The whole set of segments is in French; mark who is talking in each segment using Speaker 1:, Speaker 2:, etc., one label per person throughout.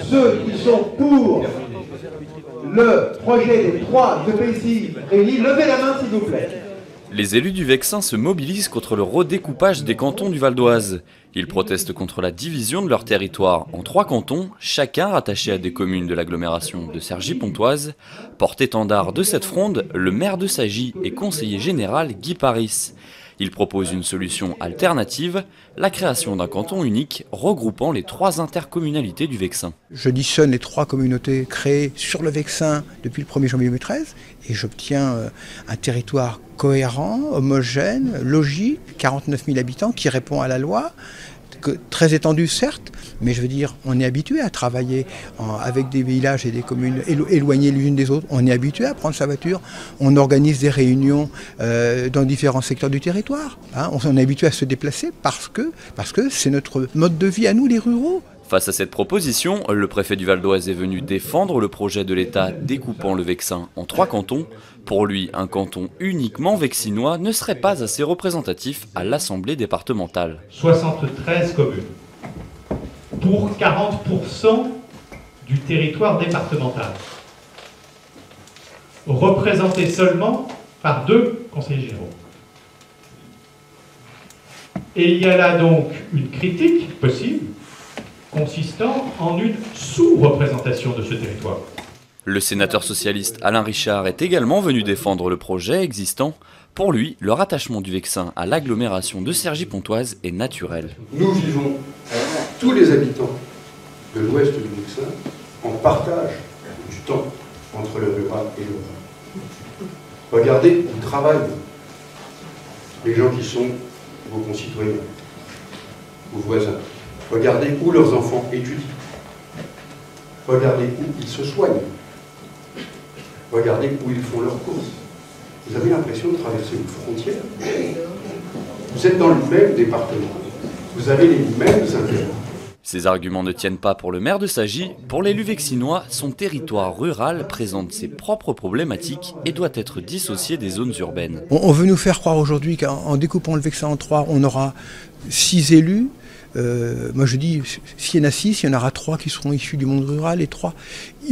Speaker 1: Ceux qui sont pour le projet des 3 EPCI réunis, levez la main s'il vous plaît.
Speaker 2: Les élus du Vexin se mobilisent contre le redécoupage des cantons du Val d'Oise. Ils protestent contre la division de leur territoire en 3 cantons, chacun rattaché à des communes de l'agglomération de Cergy-Pontoise. Porte-étendard de cette fronde, le maire de Sagy et conseiller général Guy Paris. Il propose une solution alternative, la création d'un canton unique regroupant les 3 intercommunalités du Vexin.
Speaker 3: J'additionne les 3 communautés créées sur le Vexin depuis le 1er janvier 2013 et j'obtiens un territoire cohérent, homogène, logique, 49 000 habitants qui répond à la loi. Très étendu certes, mais je veux dire, on est habitué à travailler avec des villages et des communes éloignées les unes des autres. On est habitué à prendre sa voiture, on organise des réunions dans différents secteurs du territoire. Hein. On est habitué à se déplacer parce que c'est notre mode de vie à nous les ruraux.
Speaker 2: Face à cette proposition, le préfet du Val d'Oise est venu défendre le projet de l'État découpant le Vexin en 3 cantons. Pour lui, un canton uniquement vexinois ne serait pas assez représentatif à l'Assemblée départementale.
Speaker 4: 73 communes pour 40% du territoire départemental, représenté seulement par 2 conseillers généraux. Et il y a là donc une critique possible consistant en une sous-représentation de ce territoire.
Speaker 2: Le sénateur socialiste Alain Richard est également venu défendre le projet existant. Pour lui, le rattachement du Vexin à l'agglomération de Cergy-Pontoise est naturel.
Speaker 5: Nous vivons, tous les habitants de l'ouest du Vexin, en partage du temps entre le rural et l'urbain. Regardez où travaillent les gens qui sont vos concitoyens, vos voisins. Regardez où leurs enfants étudient. Regardez où ils se soignent. Regardez où ils font leurs courses. Vous avez l'impression de traverser une frontière. Vous êtes dans le même département. Vous avez les mêmes intérêts.
Speaker 2: Ces arguments ne tiennent pas pour le maire de Sagy. Pour l'élu vexinois, son territoire rural présente ses propres problématiques et doit être dissocié des zones urbaines.
Speaker 3: On veut nous faire croire aujourd'hui qu'en découpant le Vexin en 3, on aura 6 élus. Moi je dis, s'il y en a 6, il y en aura 3 qui seront issus du monde rural et 3.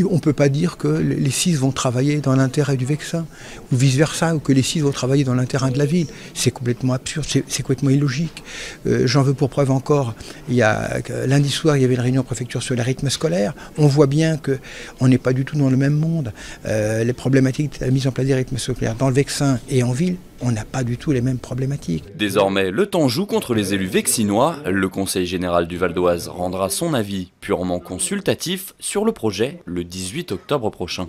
Speaker 3: On ne peut pas dire que les 6 vont travailler dans l'intérêt du Vexin, ou vice-versa, ou que les 6 vont travailler dans l'intérêt de la ville. C'est complètement absurde, c'est complètement illogique. J'en veux pour preuve encore, lundi soir, il y avait une réunion en préfecture sur les rythmes scolaires. On voit bien qu'on n'est pas du tout dans le même monde. Les problématiques de la mise en place des rythmes scolaires dans le Vexin et en ville, on n'a pas du tout les mêmes problématiques.
Speaker 2: Désormais, le temps joue contre les élus vexinois. Le Conseil général du Val d'Oise rendra son avis purement consultatif sur le projet le 18 octobre prochain.